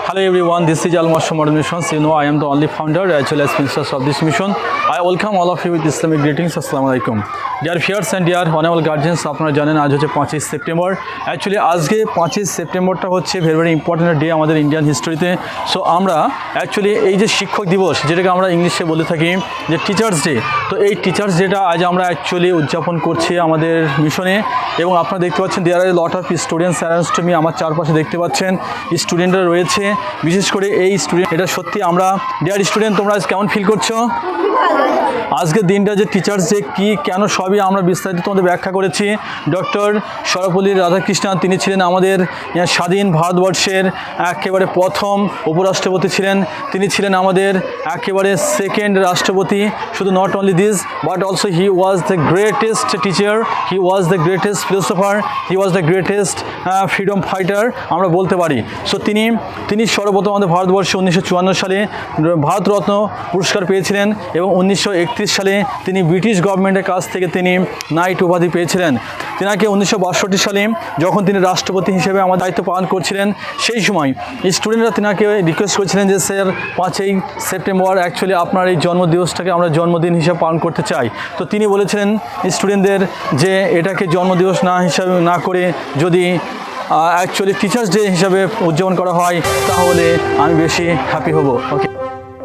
Hello everyone, this is Al-Masha Modern Missions. You know I am the only founder as well as ministers of this mission. I welcome all of you with Islamic greetings. Assalamu alaikum. Dear viewers and dear honorable guardians, আপনারা জানেন আজ হচ্ছে 5 September. Actually আজকে 5 সেপ্টেম্বরটা হচ্ছে very important day আমাদের Indian হিস্ট্রিতে। So আমরা actually এই যে শিক্ষক দিবস যেটাকে আমরা ইংলিশে বলে থাকি যে টিচার্স ডে, তো এই টিচার্স ডেটা আজ আমরা অ্যাকচুয়ালি উদযাপন করছি আমাদের মিশনে। এবং আপনারা দেখতে পাচ্ছেন there are lot of students around to me, আমার চারপাশে দেখতে পাচ্ছেন স্টুডেন্টরা রয়েছে। বিশেষ করে এই স্টুডেন্ট, এটা সত্যি আমরা ডিয়ার স্টুডেন্ট, তোমরা আজ কেমন ফিল করছো? আজকের দিনটা যে টিচার্স ডে কী কেন সবই আমরা বিস্তারিত তোমাদের ব্যাখ্যা করেছি। ডক্টর সর্বপল্লী রাধাকৃষ্ণন তিনি ছিলেন আমাদের স্বাধীন ভারতবর্ষের একেবারে প্রথম উপরাষ্ট্রপতি ছিলেন। তিনি ছিলেন আমাদের একেবারে সেকেন্ড রাষ্ট্রপতি। শুধু not only this but also he was the greatest teacher, he was the greatest philosopher, he was the greatest freedom fighter আমরা বলতে পারি। সো তিনি সর্বপ্রথম আমাদের ভারতবর্ষে 1954 সালে ভারতরত্ন পুরস্কার পেয়েছিলেন এবং 1931 সালে তিনি ব্রিটিশ গভর্নমেন্টের কাছ থেকে তিনি নাইট উপাধি পেয়েছিলেন। তেনাকে 1962 সালে যখন তিনি রাষ্ট্রপতি হিসেবে আমার দায়িত্ব পালন করছিলেন, সেই সময় স্টুডেন্টরা তেনাকে রিকোয়েস্ট করেছিলেন যে স্যার 5 সেপ্টেম্বর অ্যাকচুয়ালি আপনার এই জন্মদিবসটাকে আমরা জন্মদিন হিসেবে পালন করতে চাই। তো তিনি বলেছিলেন স্টুডেন্টদের যে এটাকে জন্মদিবস না করে যদি অ্যাকচুয়ালি টিচার্স ডে হিসাবে উদযাপন করা হয় তাহলে আমি বেশি হ্যাপি হব। ওকে।